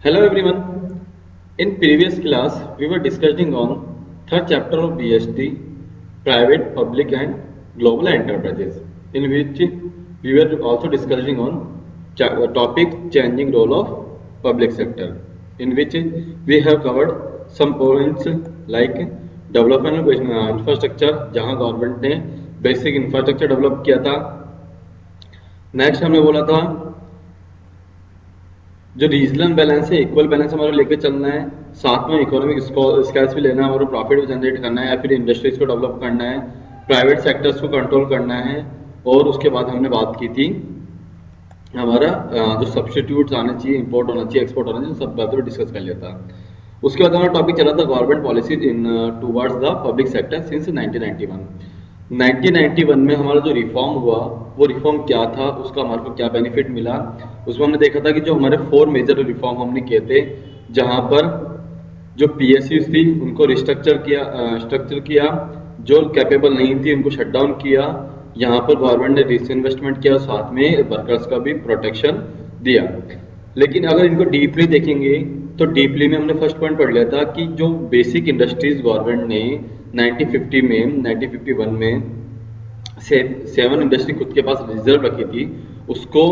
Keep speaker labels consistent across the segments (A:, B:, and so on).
A: Hello everyone. In previous class, we were discussing on third chapter of BST, private, public, and global enterprises, in which we were also discussing on topic changing role of public sector, in which we have covered some points like development of infrastructure, जहाँ government ने basic infrastructure develop किया था। Next हमने बोला था जो regional balance है, equal balance हमारा लेके चलना है, साथ में इकोनॉमिक स्केल्स भी लेना है, हमारा प्रॉफिट भी जनरेट करना है, या फिर इंडस्ट्रीज को डेवलप करना है, प्राइवेट सेक्टर्स को कंट्रोल करना है। और उसके बाद हमने बात की थी हमारा जो सब्सटीट्यूट्स आने चाहिए, इंपोर्ट होना चाहिए, एक्सपोर्ट होना चाहिए, सब बातें डिस्कस कर लिया था। उसके बाद हमारा टॉपिक चला था government policy in towards the public sector since 1991। 1991 में हमारा जो रिफॉर्म हुआ वो रिफॉर्म क्या था, उसका हमारे को क्या बेनिफिट मिला। उसमें हमने देखा था कि जो हमारे 4 मेजर रिफॉर्म हमने किए थे, जहां पर जो पीएसयूज थी उनको स्ट्रक्चर किया, जो कैपेबल नहीं थी उनको शट डाउन किया, यहाँ पर गवर्नमेंट ने डिसइन्वेस्टमेंट किया, साथ में वर्कर्स का भी प्रोटेक्शन दिया। लेकिन अगर इनको डीपली देखेंगे तो डीपली में हमने फर्स्ट पॉइंट पढ़ लिया था कि जो बेसिक इंडस्ट्रीज गवर्नमेंट ने 1951 में 7 इंडस्ट्री खुद के पास रिजर्व रखी थी, उसको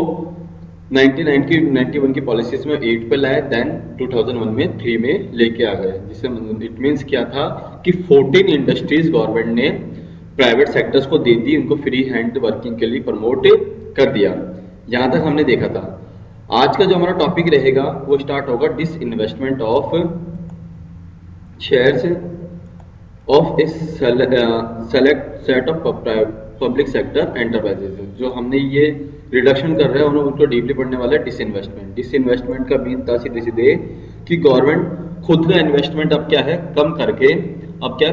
A: 1991 की पॉलिसीज में 8 पे लाए, देन 2001 में 3 में लेके आ गए। जिससे इट मीन्स क्या था कि 14 इंडस्ट्रीज गवर्नमेंट ने प्राइवेट सेक्टर्स को दे दी, उनको फ्री हैंड वर्किंग के लिए प्रमोट कर दिया। यहां तक हमने देखा था। आज का जो हमारा टॉपिक रहेगा वो स्टार्ट होगा disinvestment of shares of A select set of public sector enterprises. जो हमने ये रिडक्शन कर रहे हैं उनको डीपली पढ़ने वाला है डिसइन्वेस्टमेंट। डिसइन्वेस्टमेंट का मीन था सीधे सीधे कि गवर्नमेंट खुद का इन्वेस्टमेंट अब क्या है कम करके अब क्या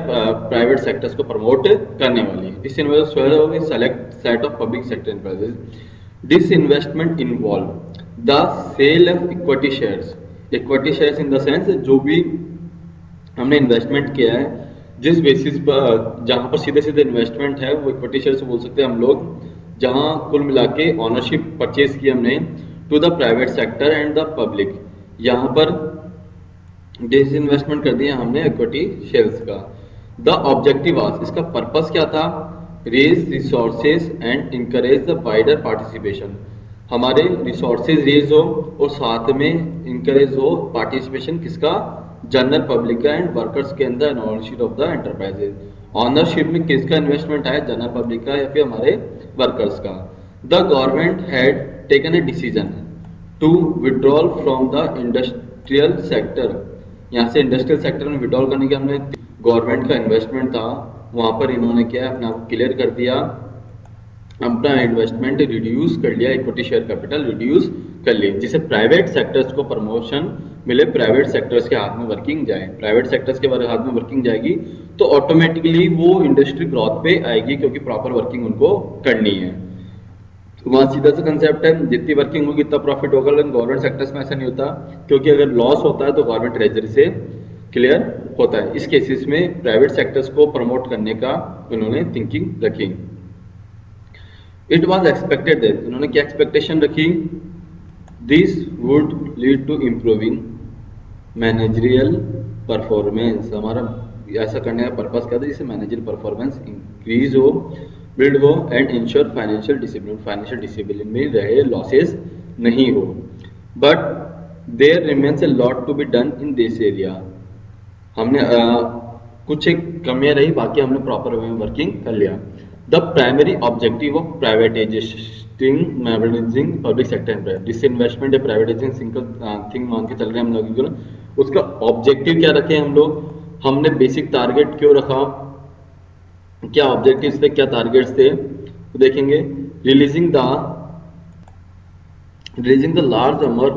A: प्राइवेट सेक्टर्स को प्रमोट करने वाली है। Disinvestment select set of public sector enterprises. Disinvestment involve the sale of equity shares. Equity shares in the sense जो भी हमने इन्वेस्टमेंट किया है, जिस बेसिस पर जहां पर सीधे सीधे इन्वेस्टमेंट है वो इक्विटी शेयर से बोल सकते हैं हम लोग, जहां कुल मिला के ऑनरशिप परचेज की हमने to the private sector and the public, यहाँ पर डिसइन्वेस्टमेंट कर दिया हमने इक्विटी शेयर्स का। द ऑब्जेक्टिव वाज, इसका पर्पस क्या था, raise resources and encourage the wider participation. हमारे रिसोर्सेज रेज हो और साथ में इंकरेज हो पार्टिसिपेशन किसका, जनरल पब्लिक का एंड वर्कर्स के अंदर ownership of the enterprises. Ownership में किसका इन्वेस्टमेंट है, जनरल पब्लिक का या फिर हमारे वर्कर्स का। The government had taken a decision to withdrawal from the industrial sector. यहाँ से इंडस्ट्रियल सेक्टर में विड्रॉल करने के हमने गवर्नमेंट का इन्वेस्टमेंट था वहां पर इन्होंने क्या अपने आप क्लियर कर दिया, अपना इन्वेस्टमेंट रिड्यूस कर लिया, इक्विटी शेयर कैपिटल रिड्यूस कर ली, जिससे प्राइवेट सेक्टर्स को प्रमोशन मिले, प्राइवेट सेक्टर्स के हाथ में वर्किंग जाए। प्राइवेट सेक्टर्स के हाथ में वर्किंग जाएगी तो ऑटोमेटिकली वो इंडस्ट्री ग्रोथ पे आएगी, क्योंकि प्रॉपर वर्किंग उनको करनी है। वहां सीधा सा कंसेप्ट है, जितनी वर्किंग होगी इतना प्रॉफिट होगा। लेकिन गवर्नमेंट सेक्टर्स में ऐसा नहीं होता, क्योंकि अगर लॉस होता है तो गवर्नमेंट ट्रेजरी से क्लियर होता है। इस केसेस में प्राइवेट सेक्टर्स को प्रमोट करने का उन्होंने थिंकिंग रखी। इट वॉज एक्सपेक्टेड दैट, उन्होंने क्या एक्सपेक्टेशन रखी, this would lead to improving managerial performance. हमारा ऐसा करने का पर्पस क्या था, जिससे मैनेजरियल परफॉर्मेंस इंक्रीज हो, बिल्ड हो and ensure financial discipline, financial discipline में रहे, लॉसेस नहीं हो। But there remains a lot to be done in this area. हमने कुछ एक कमियां रही, बाकी हमने प्रॉपर वे में वर्किंग कर लिया। The primary objective of privatising public sector, disinvestment या प्राइवेटाइजिंग सिंगल थिंग मान के चल रहे हैं हम लोग। उसका ऑब्जेक्टिव क्या रखे हम लोग, हमने बेसिक टारगेट क्यों रखा, क्या ऑब्जेक्टिव्स थे, क्या टारगेट्स थे, तो देखेंगे। Releasing the large amount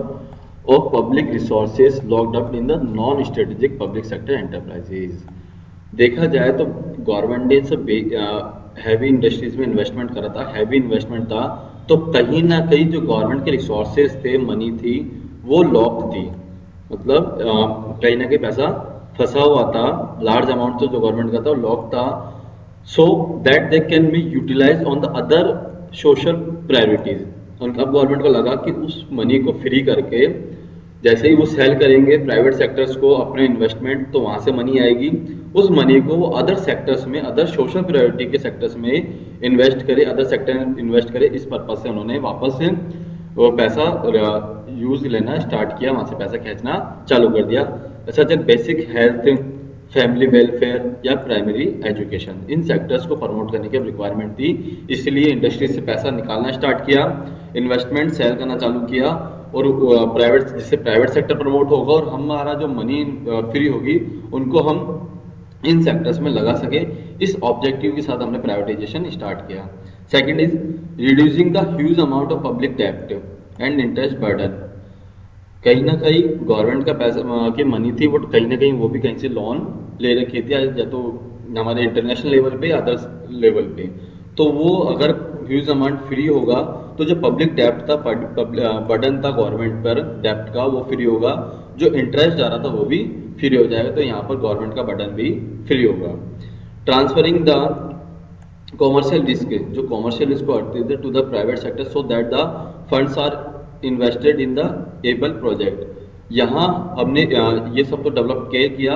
A: of public resources locked up in the non strategic public sector enterprises. देखा जाए तो गवर्नमेंट ने सब हैवी इंडस्ट्रीज में इन्वेस्टमेंट करा था, हैवी इन्वेस्टमेंट था, तो कहीं ना कहीं जो गवर्नमेंट के रिसोर्सेज थे, मनी थी, वो लॉक थी। मतलब कहीं ना कहीं पैसा फंसा हुआ था, लार्ज अमाउंट जो गवर्नमेंट का था वो लॉक था, so that they can be utilise on the other social priorities. अब गवर्नमेंट को लगा कि उस मनी को फ्री करके जैसे ही वो सेल करेंगे प्राइवेट सेक्टर्स को अपने इन्वेस्टमेंट, तो वहां से मनी आएगी। उस मनी को वो अदर सेक्टर्स में, अदर सोशल प्रायोरिटी के सेक्टर्स में इन्वेस्ट करे, अदर सेक्टर में इन्वेस्ट करे। इस पर्पज से उन्होंने वापस से वो पैसा यूज लेना स्टार्ट किया, वहां से पैसा खींचना चालू कर दिया। Such as basic health, family welfare या प्राइमरी एजुकेशन, इन सेक्टर्स को प्रमोट करने की रिक्वायरमेंट थी, इसलिए इंडस्ट्री से पैसा निकालना स्टार्ट किया, इन्वेस्टमेंट सेल करना चालू किया, और प्राइवेट, जिससे प्राइवेट सेक्टर प्रमोट होगा और हमारा जो मनी फ्री होगी उनको हम इन सेक्टर्स में लगा सके। इस ऑब्जेक्टिव के साथ हमने प्राइवेटाइजेशन स्टार्ट किया। Second is reducing the huge amount of public डेब्ट एंड इंटरेस्ट बर्डन। कहीं ना कहीं गवर्नमेंट का पैसा की मनी थी, वो कहीं ना कहीं वो भी कहीं से लोन ले रखी थी, या तो हमारे इंटरनेशनल लेवल पे या अदर लेवल पे। तो वो अगर ह्यूज अमाउंट फ्री होगा तो जो पब्लिक डेब्ट था, बर्डन था गवर्नमेंट पर डेब्ट का, वो फ्री होगा, जो इंटरेस्ट जा रहा था वो भी फ्री हो जाएगा, तो यहाँ पर गवर्नमेंट का बर्डन भी फ्री होगा। ट्रांसफरिंग द कॉमर्शियल रिस्क, जो कॉमर्शियल रिस्क होते थे to the private sector, so that the funds are invested in the able project. यहाँ हमने ये सब तो डेवलप किया,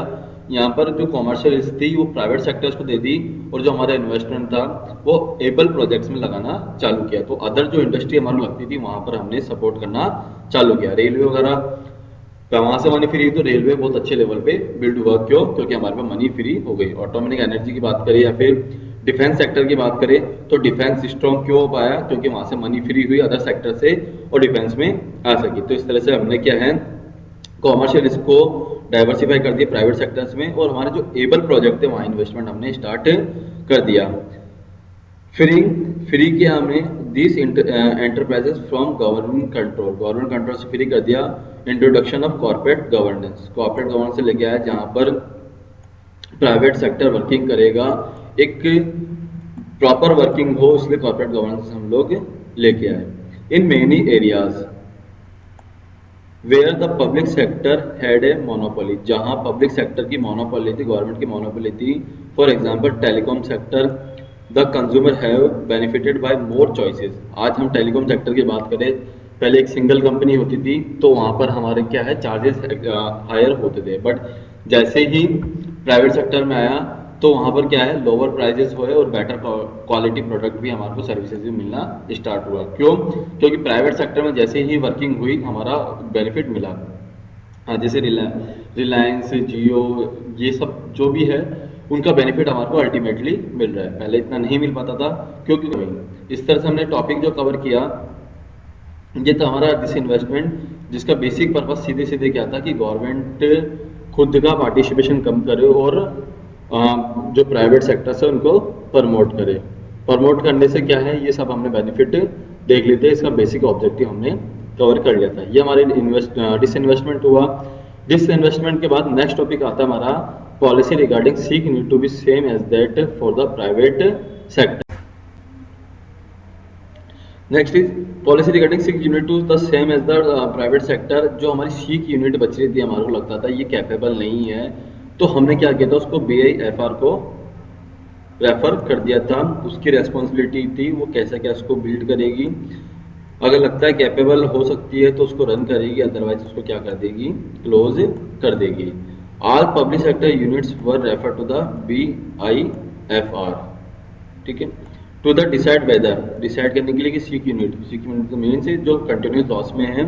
A: यहाँ पर जो कॉमर्शियल रिस्क थी वो प्राइवेट सेक्टर्स को दे दी, और जो हमारा इन्वेस्टमेंट था वो एबल प्रोजेक्ट्स में लगाना चालू किया। तो अदर जो इंडस्ट्री हमारी लगती थी वहाँ पर हमने सपोर्ट करना चालू किया। रेलवे वगैरह वहां से मनी फ्री, तो रेलवे बहुत अच्छे लेवल पे बिल्ड हुआ। क्यों? क्योंकि हमारे पास मनी फ्री हो गई। ऑटोमेटिक एनर्जी की बात करें या फिर डिफेंस सेक्टर की बात करें, तो डिफेंस स्ट्रॉन्ग क्यों हो पाया? क्योंकि वहां से मनी फ्री हुई अदर सेक्टर से और डिफेंस में आ सकी। तो इस तरह से हमने क्या है, कॉमर्शियल रिस्क को डाइवर्सिफाई कर दिया प्राइवेट सेक्टर्स में, और हमारे जो एबल प्रोजेक्ट थे वहाँ इन्वेस्टमेंट हमने स्टार्ट कर दिया। फ्री किया हमने this enterprises from government control से फ्री कर दिया। इंट्रोडक्शन ऑफ कॉर्पोरेट गवर्नेंस से लेके आया, जहाँ पर प्राइवेट सेक्टर वर्किंग करेगा, एक प्रॉपर वर्किंग हो, इसलिए कॉर्पोरेट गवर्नेंस हम लोग लेके आए। In many areas where the public sector had a monopoly, जहां पब्लिक सेक्टर की मोनोपोली थी, गवर्नमेंट की मोनोपोली थी। For example telecom sector, the consumer have benefited by more choices. आज हम टेलीकॉम सेक्टर की बात करें, पहले एक सिंगल कंपनी होती थी, तो वहां पर हमारे क्या है, चार्जेस हायर होते थे। बट जैसे ही प्राइवेट सेक्टर में आया तो वहाँ पर क्या है, लोअर प्राइजेस हुए और बेटर क्वालिटी प्रोडक्ट भी हमारे को सर्विसेज भी मिलना स्टार्ट हुआ। क्यों? क्योंकि प्राइवेट सेक्टर में जैसे ही वर्किंग हुई हमारा बेनिफिट मिला। हाँ, जैसे रिलायंस, जियो, ये सब जो भी है उनका बेनिफिट हमारे को अल्टीमेटली मिल रहा है। पहले इतना नहीं मिल पाता था, क्योंकि इस तरह से हमने टॉपिक जो कवर किया, ये था हमारा डिसइन्वेस्टमेंट, जिसका बेसिक पर्पज सीधे सीधे क्या था कि गवर्नमेंट खुद का पार्टिसिपेशन कम करे और जो प्राइवेट सेक्टर्स है उनको प्रमोट करे। प्रमोट करने से क्या है, ये सब हमने बेनिफिट देख लेते हैं, इसका बेसिक ऑब्जेक्टिव हमने कवर कर लिया था। ये हमारे डिसइन्वेस्टमेंट हुआ। डिसइन्वेस्टमेंट के बाद नेक्स्ट टॉपिक आता है हमारा policy regarding sick need to be same as that for the private sector. Next is policy regarding sick unit to the same as the private sector. जो हमारी सीक यूनिट बच रही थी, हमारे को लगता था ये कैपेबल नहीं है, तो हमने क्या किया था, उसको BIFR को रेफर कर दिया था। उसकी रेस्पॉन्सिबिलिटी थी वो कैसे क्या उसको बिल्ड करेगी, अगर लगता है कैपेबल हो सकती है तो उसको रन करेगी, अदरवाइज उसको क्या कर देगी, क्लोज कर देगी। All public sector units were refer to the BIFR, ठीक है, to the decide whether, decide करने के लिए कि सीक यूनिट मीन से जो कंटिन्यूस लॉस में है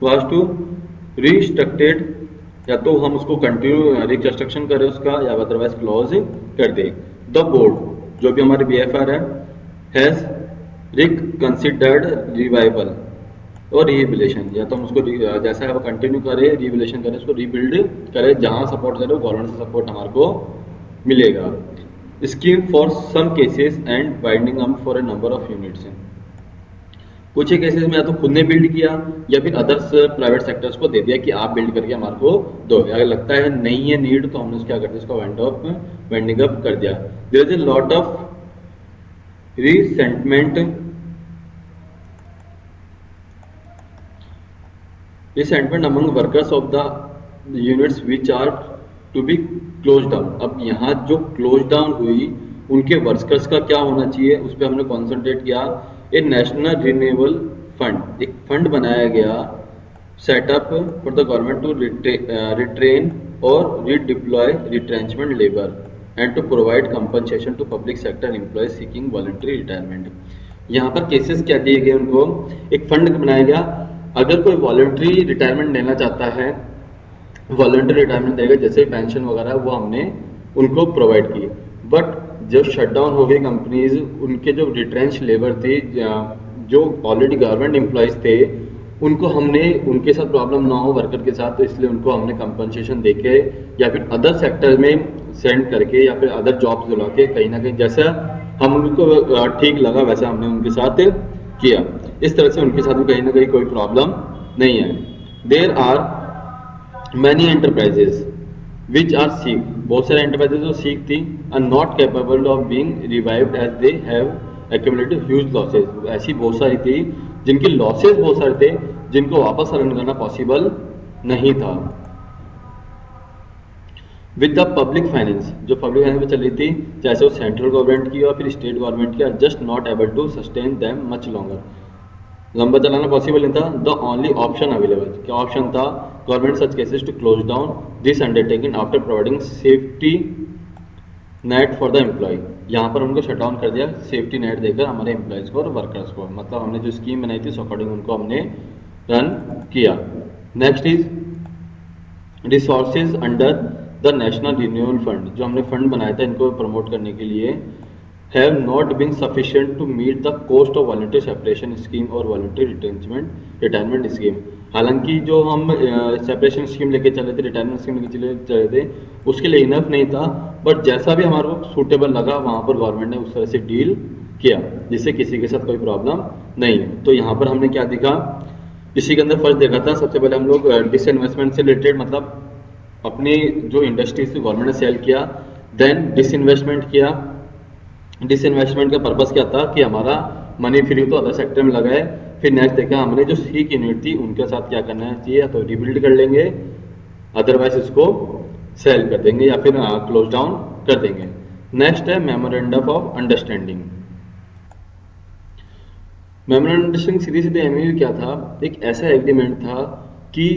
A: वाज टू रिस्ट्रक्टेड, या तो हम उसको कंटिन्यू रिकंस्ट्रक्शन करें उसका, या अदरवाइज क्लोज कर दें। द बोर्ड, जो भी हमारे BIFR है, हैज रिकंसिडर्ड रिवाइवल और रिहेबिलिटेशन, या तो हम उसको जैसा है वो कंटिन्यू करें, रिहेबिलिटेशन करें, उसको रीबिल्ड करें, जहां सपोर्ट करें गवर्नमेंट से सपोर्ट हमारे को मिलेगा। Scheme for some cases and binding up for a number of units. कुछ ही केसेस में या तो खुद ने बिल्ड किया या फिर अदर्स प्राइवेट सेक्टर्स को दे दिया कि आप बिल्ड करके हमारे को दो। अगर लगता है नहीं है नीड, तो हमने क्या कर दिया, इसको वेंडिंग अप कर दिया। There is a lot of resentment among workers of the units which are to be close down. अब यहाँ जो क्लोज डाउन हुई उनके वर्कर्स का क्या होना चाहिए, उस पर हमने कॉन्सेंट्रेट किया। ए नेशनल रिन्यूएबल फंड, एक फंड बनाया गया set up for the government to retrain or redeploy retrenchment labor and to provide compensation to public sector employees seeking voluntary retirement. यहाँ पर केसेस क्या दिए गए उनको, एक फंड बनाया गया, अगर कोई वॉलंटरी रिटायरमेंट लेना चाहता है, वॉलंटरी रिटायरमेंट देगा, जैसे पेंशन वगैरह वो हमने उनको प्रोवाइड की। बट जब शटडाउन हो गई कंपनीज, उनके जो रिट्रेंच लेबर थे, जो ऑलरेडी गवर्नमेंट एम्प्लॉयज थे, उनको हमने उनके साथ प्रॉब्लम ना हो वर्कर के साथ, तो इसलिए उनको हमने कंपनसेशन देके या फिर अदर सेक्टर में सेंड करके या फिर अदर जॉब्स दिला के कहीं ना कहीं जैसा हम उनको ठीक लगा वैसा हमने उनके साथ किया। इस तरह से उनके साथ भी कहीं ना कहीं कोई प्रॉब्लम नहीं है। There are many enterprises which are sick, बहुत सारे एंटरप्राइजेस जो सीक थी, are not capable of being revived as they have accumulated huge losses. ऐसी बहुत सारी थी जिनके लॉसेस बहुत सारे थे, जिनको वापस रन करना पॉसिबल नहीं था। विद द पब्लिक फाइनेंस, जो पब्लिक फाइनेंस में चल रही थी, चाहे वो सेंट्रल गवर्नमेंट की और फिर स्टेट गवर्नमेंट की, are just not able to sustain them much longer. लंबा चलाना पॉसिबल नहीं था। द ओनली ऑप्शन अवेलेबल, क्या ऑप्शन था? Government such cases to close down this undertaking after providing safety net for the employ. यहाँ पर उनको शट डाउन कर दिया सेफ्टी नेट देकर हमारे एम्प्लॉयज को और वर्कर्स को, मतलब हमने जो स्कीम बनाई थी उस अकॉर्डिंग उनको हमने रन किया। Next is resources under the national renewal fund, जो हमने फंड बनाया था इनको प्रमोट करने के लिए, have not been sufficient to meet the cost of voluntary separation scheme और voluntary retirement scheme। हालांकि जो हम सेपरेशन स्कीम लेके चले थे, रिटायरमेंट स्कीम लेके चले थे, उसके लिए इनफ नहीं था, बट जैसा भी हमारे को सूटेबल लगा वहाँ पर गवर्नमेंट ने उस तरह से डील किया जिससे किसी के साथ कोई प्रॉब्लम नहीं है। तो यहाँ पर हमने क्या देखा, इसी के अंदर फर्स्ट देखा था, सबसे पहले हम लोग डिसइन्वेस्टमेंट से रिलेटेड, मतलब अपनी जो इंडस्ट्रीज थी गवर्नमेंट ने सेल किया, देन डिसइन्वेस्टमेंट किया। डिसइन्वेस्टमेंट का पर्पस क्या था कि हमारा मनी फ्री तो अदर सेक्टर में लगा है। फिर नेक्स्ट देखा हमने जो सीक यूनिट थी उनके साथ क्या करना चाहिए, तो रिबिल्ड कर लेंगे, अदरवाइज इसको सेल कर देंगे या फिर क्लोज डाउन कर देंगे। नेक्स्ट है memorandum of understanding. Memorandum understanding सीधे सीधे एमओयू क्या था, एक ऐसा एग्रीमेंट था कि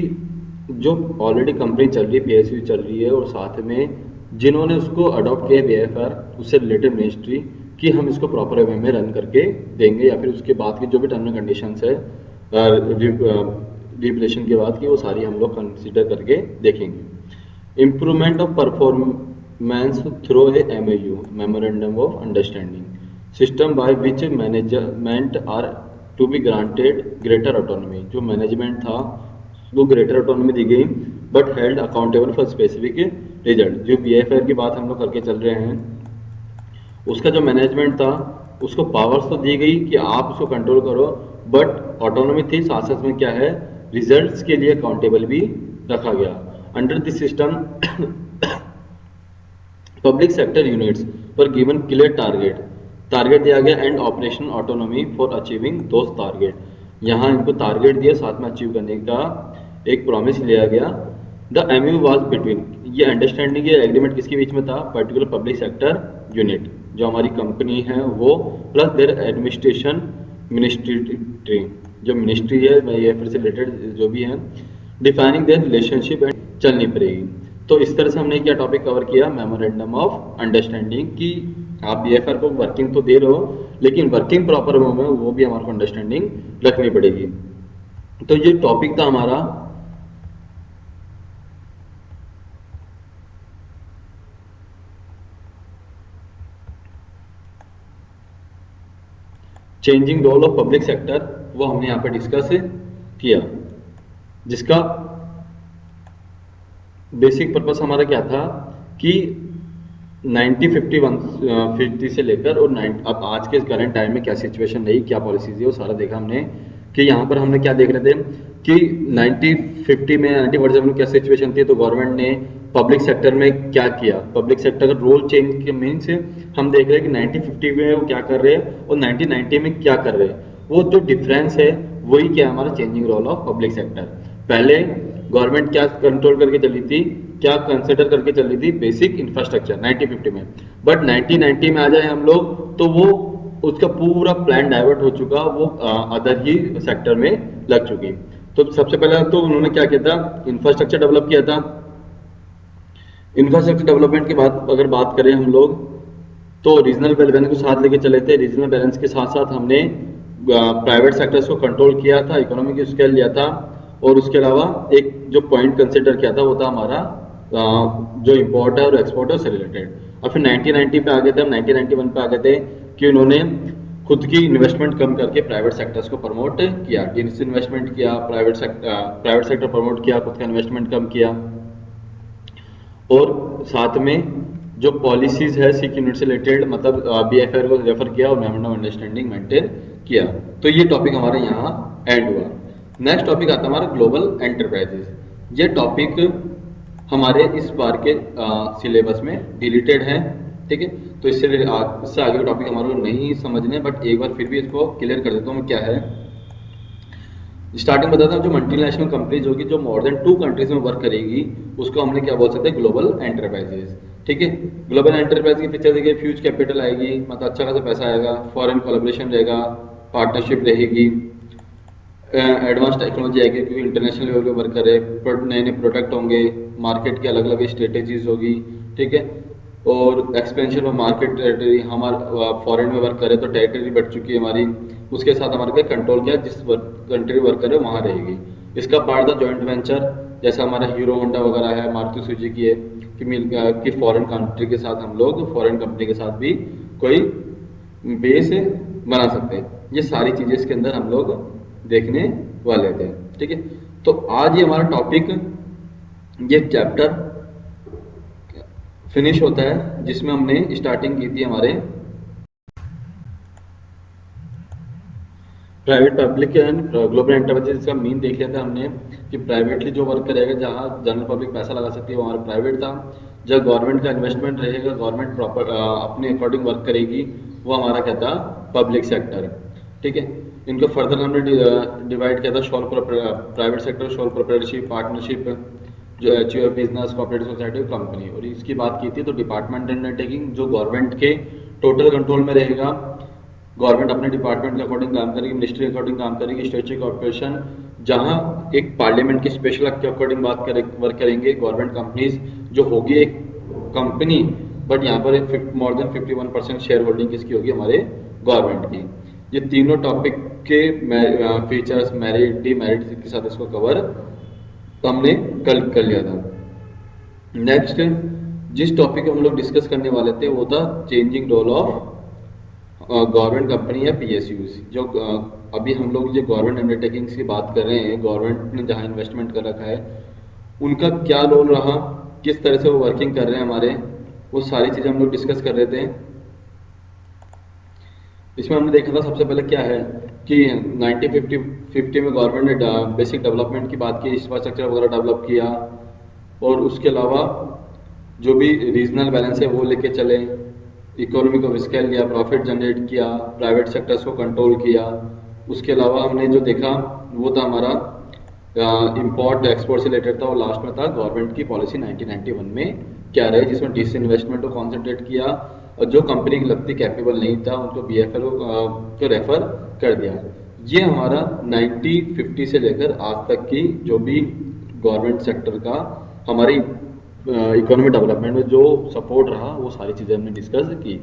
A: जो ऑलरेडी कंपनी चल रही है, पीएसयू चल रही है, और साथ में जिन्होंने उसको अडॉप्ट किया बीएफआर, उससे रिलेटेड मिनिस्ट्री, कि हम इसको प्रॉपर वे में रन करके देंगे, या फिर उसके बाद की जो भी टर्म एंड कंडीशंस है रिप्लेशन के बाद की, वो सारी हम लोग कंसिडर करके देखेंगे। Improvement of performance through a MOU, memorandum of understanding, system by which management are to be granted greater autonomy. जो मैनेजमेंट था वो ग्रेटर ऑटोनॉमी दी गई, but held accountable for specific result. जो बीएफआर की बात हम लोग करके चल रहे हैं, उसका जो मैनेजमेंट था उसको पावर्स तो दी गई कि आप उसको कंट्रोल करो, बट ऑटोनॉमी थी, साथ साथ में क्या है, रिजल्ट्स के लिए अकाउंटेबल भी रखा गया। Under this system public sector units पर गिवन क्लियर टारगेट दिया गया and operation autonomy for achieving those target. यहाँ इनको टारगेट दिया, साथ में अचीव करने का एक प्रॉमिस लिया गया। द एमयू वाज बिटवीन, ये अंडरस्टैंडिंग ये एग्रीमेंट किसके बीच में था, पर्टिकुलर पब्लिक सेक्टर यूनिट जो हमारी कंपनी है वो, प्लस देयर एडमिनिस्ट्रेशन मिनिस्ट्री, जो मिनिस्ट्री है ये फिर से रिलेटेड जो भी है, डिफाइनिंग देयर रिलेशनशिप एंड चलनी पड़ेगी। तो इस तरह से हमने क्या टॉपिक कवर किया, मेमोरेंडम ऑफ अंडरस्टैंडिंग, कि आप बीएफआर को वर्किंग तो दे रहे हो, लेकिन वर्किंग प्रॉपर वे में वो भी हमारे को अंडरस्टैंडिंग रखनी पड़ेगी। तो ये टॉपिक था हमारा changing role of public sector, वो हमने यहाँ पे डिस्कस किया, जिसका बेसिक पर्पस हमारा क्या था कि 1950 से लेकर और अब आज के करंट टाइम में क्या सिचुएशन रही, क्या पॉलिसीज है, वो सारा देखा हमने। कि यहाँ पर हमने क्या देख रहे थे कि 1950 में 1947 में क्या सिचुएशन थी, तो गवर्नमेंट ने पब्लिक सेक्टर में क्या किया, पब्लिक सेक्टर का रोल चेंज के मीन्स हम देख रहे हैं कि 1950 में वो क्या कर रहे हैं और 1990 में क्या कर रहे हैं, वो जो डिफरेंस है वही क्या हमारा changing role of public sector. पहले गवर्नमेंट क्या कंट्रोल करके चली थी, क्या कंसिडर करके चल रही थी, बेसिक इंफ्रास्ट्रक्चर 1950 में, बट 1990 में आ जाए हम लोग तो वो उसका पूरा प्लान डाइवर्ट हो चुका, वो अदर ही सेक्टर में लग चुकी। तो सबसे पहले तो उन्होंने क्या किया था, इंफ्रास्ट्रक्चर डेवलप किया था। इंफ्रास्ट्रक्चर डेवलपमेंट की बात अगर बात करें हम लोग, तो रीजनल बैलेंस को साथ लेके चले थे। रीजनल बैलेंस के साथ साथ हमने प्राइवेट सेक्टर्स को कंट्रोल किया था, इकोनॉमी की स्केल लिया था, और उसके अलावा एक जो पॉइंट कंसिडर किया था वो था हमारा जो इम्पोर्ट है और एक्सपोर्ट है उससे रिलेटेड। और फिर 1990 पे आ गए थे हम, 1991 पे आ गए थे कि उन्होंने खुद की इन्वेस्टमेंट कम करके प्राइवेट सेक्टर्स को प्रमोट किया, इन्वेस्टमेंट किया, प्राइवेट सेक्टर प्रमोट किया, खुद का इन्वेस्टमेंट कम किया, और साथ में जो पॉलिसीज है सिख यूनिट से रिलेटेड, मतलब बीएफआर को रेफर किया और मेमोरेंडम ऑफ अंडरस्टैंडिंग मेंटेन किया। तो ये टॉपिक हमारा यहाँ एंड हुआ। नेक्स्ट टॉपिक आता है हमारा ग्लोबल एंटरप्राइजेस। ये टॉपिक हमारे इस बार के सिलेबस में डिलीटेड है, ठीक है। तो इससे आगे का टॉपिक हमारे को नहीं समझने, बट एक बार फिर भी इसको क्लियर कर देता हूँ क्या है। स्टार्टिंग बताता हूँ, जो मल्टीनेशनल कंपनीज होगी जो मोर देन 2 कंट्रीज में वर्क करेगी उसको हमने क्या बोल सकते हैं, ग्लोबल एंटरप्राइजेस, ठीक है। ग्लोबल एंटरप्राइज की फीचर देखिए, फ्यूज कैपिटल आएगी, मतलब अच्छा खासा पैसा आएगा, फॉरेन कोलैबोरेशन रहेगा, पार्टनरशिप रहेगी, एडवांस टेक्नोलॉजी आएगी क्योंकि इंटरनेशनल लेवल पे वर्क कर रहे हैं, नए नए प्रोडक्ट होंगे, मार्केट की अलग अलग स्ट्रेटेजीज होगी, ठीक है। और एक्सपेंशन ऑफ मार्केट टेरिटरी, हमारा फॉरेन में वर्क करे तो टेरिटरी बढ़ चुकी है हमारी, उसके साथ हमारे क्या कंट्रोल किया, जिस कंट्री वर्क करे वहाँ रहेगी। इसका पार्ट था जॉइंट वेंचर, जैसा हमारा हीरो होंडा वगैरह है, मारुति सुजुकी है, कि फॉरेन कंट्री के साथ हम लोग फॉरेन कंपनी के साथ भी कोई बेस बना सकते हैं। ये सारी चीजें इसके अंदर हम लोग देखने वाले थे, ठीक है। तो आज ये हमारा टॉपिक, ये चैप्टर फिनिश होता है जिसमें हमने स्टार्टिंग की थी हमारे private public and global enterprises. इसका मीन देख लिया था हमने कि प्राइवेटली जो वर्क करेगा, जहाँ जनरल पब्लिक पैसा लगा सकती है वो हमारा प्राइवेट था। जब गवर्नमेंट का इन्वेस्टमेंट रहेगा, गवर्नमेंट प्रॉपर अपने अकॉर्डिंग वर्क करेगी, वो हमारा क्या था, पब्लिक सेक्टर, ठीक है। इनको फर्दर हमने डिवाइड किया था, private sector, sole proprietorship, partnership, जो एचयूएफ बिजनेस, कोऑपरेटिव सोसाइटी और कंपनी। और इसकी बात की थी तो डिपार्टमेंट अंडरटेकिंग जो गवर्नमेंट के टोटल कंट्रोल में रहेगा, गवर्नमेंट अपने डिपार्टमेंट के अकॉर्डिंग काम करेगी, मिनिस्ट्री के अकॉर्डिंग काम करेगी, स्टैट्यूटरी कॉर्पोरेशन जहां एक पार्लियामेंट की स्पेशल एक्ट के अकॉर्डिंग वर्क करेंगे, गवर्नमेंट कंपनीज जो होगी एक कंपनी, बट यहाँ पर मोर देन 51% शेयर होल्डिंग किसकी होगी, हमारे गवर्नमेंट की। ये तीनों टॉपिक के फीचर्स, मेरिट, डीमेरिट के साथ इसको कवर हमने कल कर लिया था। नेक्स्ट जिस टॉपिक को हम लोग डिस्कस करने वाले थे वो था changing role of government company या पीएसयूज। जो अभी हम लोग जो गवर्नमेंट अंडरटेकिंग्स की बात कर रहे हैं, गवर्नमेंट ने जहां इन्वेस्टमेंट कर रखा है उनका क्या रोल रहा, किस तरह से वो वर्किंग कर रहे हैं हमारे, वो सारी चीजें हम लोग डिस्कस कर रहे थे। इसमें हमने देखा था सबसे पहले क्या है कि 1950 में गवर्नमेंट ने बेसिक डेवलपमेंट की बात की, इंफ्रास्ट्रक्चर वगैरह डेवलप किया, और उसके अलावा जो भी रीजनल बैलेंस है वो लेके चले, इकोनॉमी को स्केल किया, प्रॉफिट जनरेट किया, प्राइवेट सेक्टर्स को कंट्रोल किया। उसके अलावा हमने जो देखा वो था हमारा इंपोर्ट एक्सपोर्ट से रिलेटेड था, और लास्ट में था गवर्नमेंट की पॉलिसी 1991 में क्या रहे, जिसमें डिसइन्वेस्टमेंट को कॉन्सेंट्रेट किया, और जो कंपनी की लगती कैपेबल नहीं था उनको बीएफएल को रेफर कर दिया। ये हमारा 1950 से लेकर आज तक की जो भी गवर्नमेंट सेक्टर का हमारी इकोनॉमी डेवलपमेंट में जो सपोर्ट रहा वो सारी चीज़ें हमने डिस्कस की।